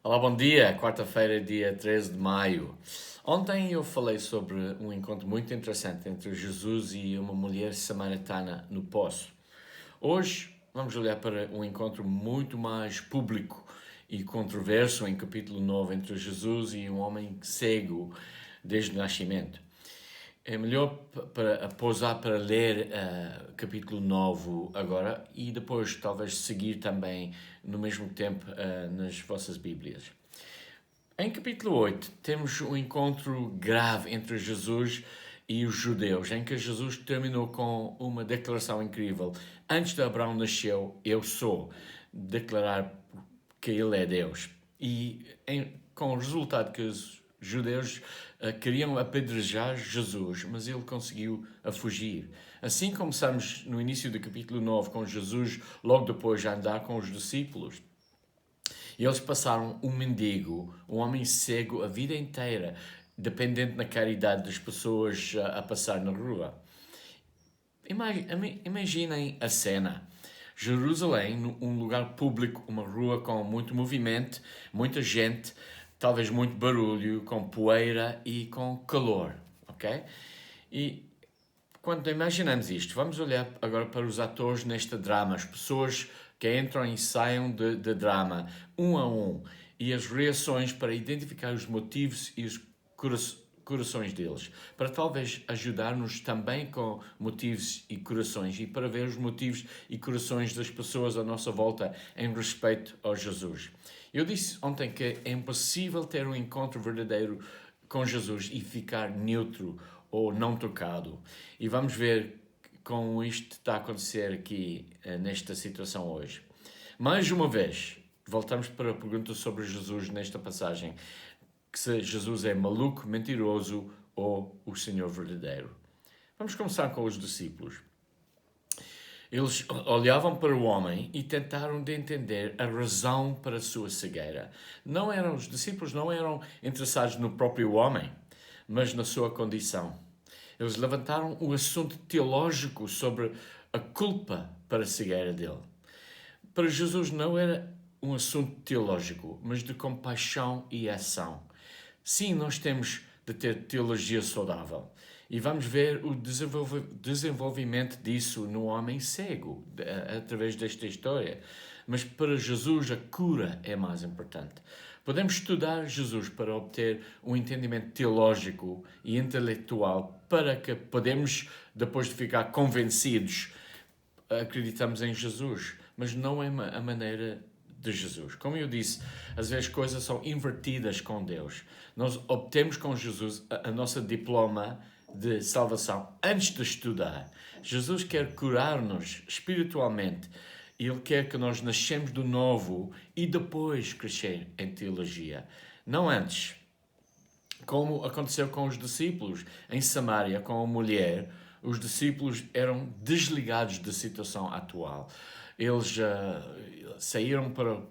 Olá, bom dia. Quarta-feira, dia 13 de maio. Ontem eu falei sobre um encontro muito interessante entre Jesus e uma mulher samaritana no poço. Hoje vamos olhar para um encontro muito mais público e controverso em capítulo 9 entre Jesus e um homem cego desde o nascimento. É melhor para pousar para ler capítulo 9 agora e depois talvez seguir também no mesmo tempo nas vossas Bíblias. Em capítulo 8 temos um encontro grave entre Jesus e os judeus, em que Jesus terminou com uma declaração incrível. Antes de Abraão nasceu, eu sou. Declarar que ele é Deus. Com o resultado que os judeus queriam apedrejar Jesus, mas ele conseguiu a fugir. Assim começamos no início do capítulo 9 com Jesus, logo depois de andar com os discípulos. E eles passaram um mendigo, um homem cego, a vida inteira, dependente da caridade das pessoas a passar na rua. Imaginem a cena. Jerusalém, um lugar público, uma rua com muito movimento, muita gente, talvez muito barulho, com poeira e com calor, ok? E quando imaginamos isto, vamos olhar agora para os atores neste drama, as pessoas que entram e saem de drama, um a um, e as reações para identificar os motivos e os corações deles, para talvez ajudar-nos também com motivos e corações e para ver os motivos e corações das pessoas à nossa volta em respeito ao Jesus. Eu disse ontem que é impossível ter um encontro verdadeiro com Jesus e ficar neutro ou não tocado. E vamos ver como isto está a acontecer aqui nesta situação hoje. Mais uma vez, voltamos para a pergunta sobre Jesus nesta passagem, que se Jesus é maluco, mentiroso ou o Senhor verdadeiro. Vamos começar com os discípulos. Eles olhavam para o homem e tentaram de entender a razão para a sua cegueira. Os discípulos não eram interessados no próprio homem, mas na sua condição. Eles levantaram o assunto teológico sobre a culpa para a cegueira dele. Para Jesus não era um assunto teológico, mas de compaixão e ação. Sim, nós temos de ter teologia saudável. E vamos ver o desenvolvimento disso no homem cego, através desta história. Mas para Jesus a cura é mais importante. Podemos estudar Jesus para obter um entendimento teológico e intelectual para que podemos, depois de ficar convencidos, acreditamos em Jesus. Mas não é a maneira de Jesus. Como eu disse, às vezes coisas são invertidas com Deus. Nós obtemos com Jesus a nossa diploma de salvação antes de estudar. Jesus quer curar-nos espiritualmente. Ele quer que nós nascemos de novo e depois crescer em teologia. Não antes. Como aconteceu com os discípulos em Samaria, com a mulher, os discípulos eram desligados da situação atual. Eles saíram para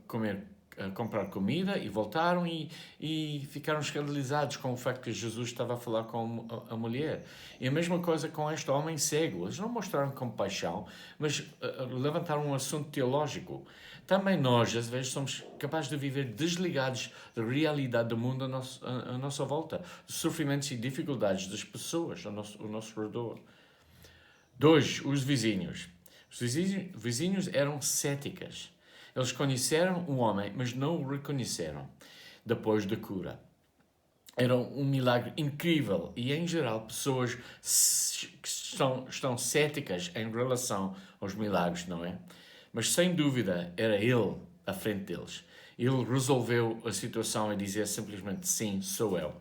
comprar comida e voltaram e ficaram escandalizados com o facto que Jesus estava a falar com a mulher. E a mesma coisa com este homem cego. Eles não mostraram compaixão, mas levantaram um assunto teológico. Também nós, às vezes, somos capazes de viver desligados da realidade do mundo à nossa volta, dos sofrimentos e dificuldades das pessoas ao nosso redor. 2. Os vizinhos. Os vizinhos eram céticas. Eles conheceram o homem, mas não o reconheceram depois da cura. Era um milagre incrível e, em geral, pessoas que estão céticas em relação aos milagres, não é? Mas, sem dúvida, era ele à frente deles. Ele resolveu a situação e dizia simplesmente, sim, sou eu.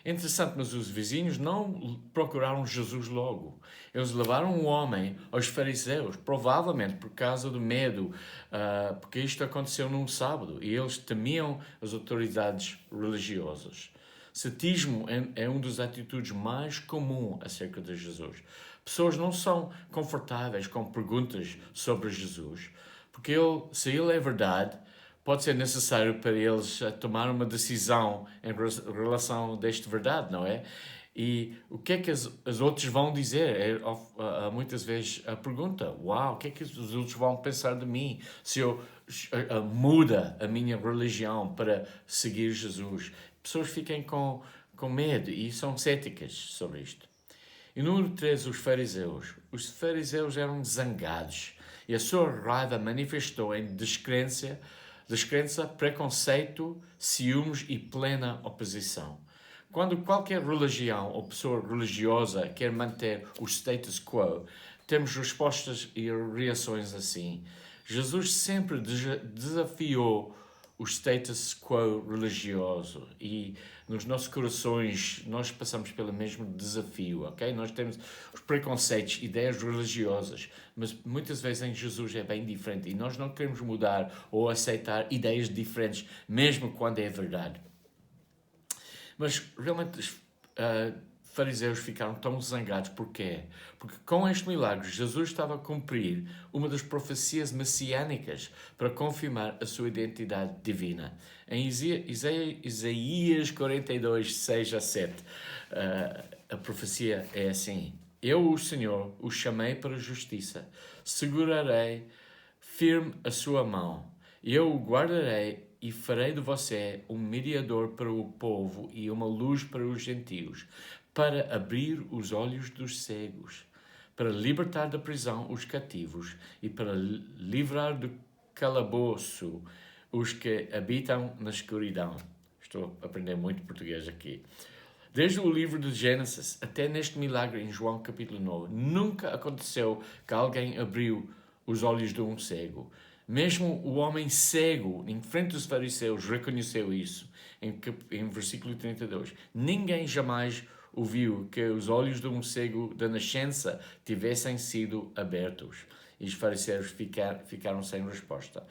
É interessante, mas os vizinhos não procuraram Jesus logo. Eles levaram o homem aos fariseus, provavelmente por causa do medo, porque isto aconteceu num sábado e eles temiam as autoridades religiosas. Cetismo é uma das atitudes mais comuns acerca de Jesus. Pessoas não são confortáveis com perguntas sobre Jesus, porque se ele é verdade, pode ser necessário para eles tomar uma decisão em relação a esta verdade, não é? E o que é que os outros vão dizer? Muitas vezes a pergunta: uau, o que é que os outros vão pensar de mim se eu muda a minha religião para seguir Jesus? Pessoas ficam com medo e são céticas sobre isto. E número 3, os fariseus. Os fariseus eram zangados e a sua raiva manifestou em descrença, preconceito, ciúmes e plena oposição. Quando qualquer religião ou pessoa religiosa quer manter o status quo, temos respostas e reações assim. Jesus sempre desafiou o status quo religioso e nos nossos corações nós passamos pelo mesmo desafio, ok? Nós temos os preconceitos, ideias religiosas, mas muitas vezes em Jesus é bem diferente e nós não queremos mudar ou aceitar ideias diferentes, mesmo quando é verdade. Mas realmente os fariseus ficaram tão zangados. Porquê? Porque com este milagre Jesus estava a cumprir uma das profecias messiânicas para confirmar a sua identidade divina. Em Isaías 42, 6 a 7, a profecia é assim: Eu, o Senhor, o chamei para a justiça, segurarei firme a sua mão, eu o guardarei e farei de você um mediador para o povo e uma luz para os gentios, para abrir os olhos dos cegos, para libertar da prisão os cativos e para livrar do calabouço os que habitam na escuridão. Estou a aprender muito português aqui. Desde o livro de Gênesis até neste milagre em João capítulo 9, nunca aconteceu que alguém abriu os olhos de um cego. Mesmo o homem cego, em frente dos fariseus, reconheceu isso, em versículo 32. Ninguém jamais ouviu que os olhos de um cego da nascença tivessem sido abertos. E os fariseus ficaram sem resposta.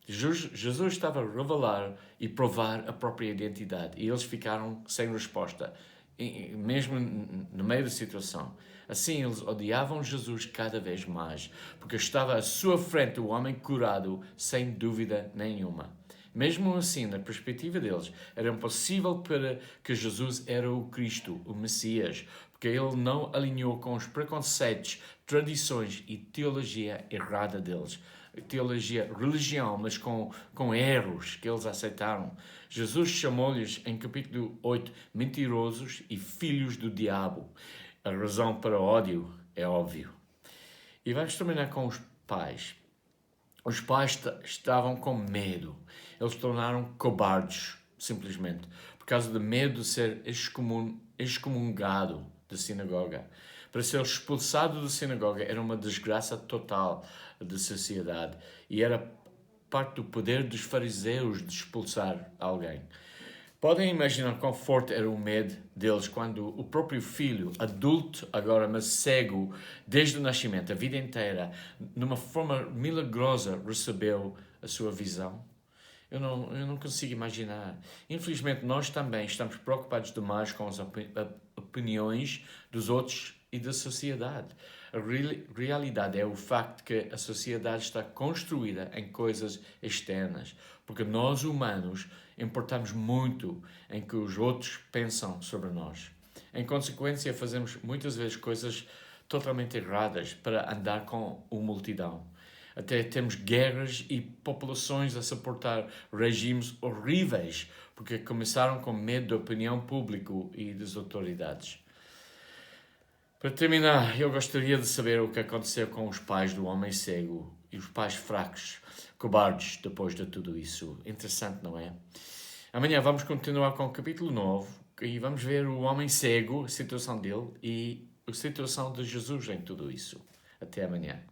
Jesus estava a revelar e provar a própria identidade. E eles ficaram sem resposta, mesmo no meio da situação. Assim, eles odiavam Jesus cada vez mais, porque estava à sua frente o homem curado, sem dúvida nenhuma. Mesmo assim, na perspectiva deles, era impossível para que Jesus era o Cristo, o Messias, porque ele não alinhou com os preconceitos, tradições e teologia errada deles. Teologia, religião, mas com erros que eles aceitaram. Jesus chamou-lhes, em capítulo 8, mentirosos e filhos do diabo. A razão para o ódio é óbvio. E vamos terminar com os pais. Os pais estavam com medo. Eles se tornaram cobardes, simplesmente, por causa do medo de ser excomungado da sinagoga. Para ser expulsado da sinagoga era uma desgraça total da sociedade e era parte do poder dos fariseus de expulsar alguém. Podem imaginar quão forte era o medo deles quando o próprio filho, adulto agora, mas cego desde o nascimento, a vida inteira, numa forma milagrosa, recebeu a sua visão. Eu não consigo imaginar. Infelizmente, nós também estamos preocupados demais com as opiniões dos outros e da sociedade. A realidade é o facto que a sociedade está construída em coisas externas, porque nós, humanos, importamos muito em que os outros pensam sobre nós. Em consequência, fazemos muitas vezes coisas totalmente erradas para andar com a multidão. Até temos guerras e populações a suportar regimes horríveis, porque começaram com medo da opinião pública e das autoridades. Para terminar, eu gostaria de saber o que aconteceu com os pais do homem cego e os pais fracos, cobardes, depois de tudo isso. Interessante, não é? Amanhã vamos continuar com o capítulo 9 e vamos ver o homem cego, a situação dele e a situação de Jesus em tudo isso. Até amanhã.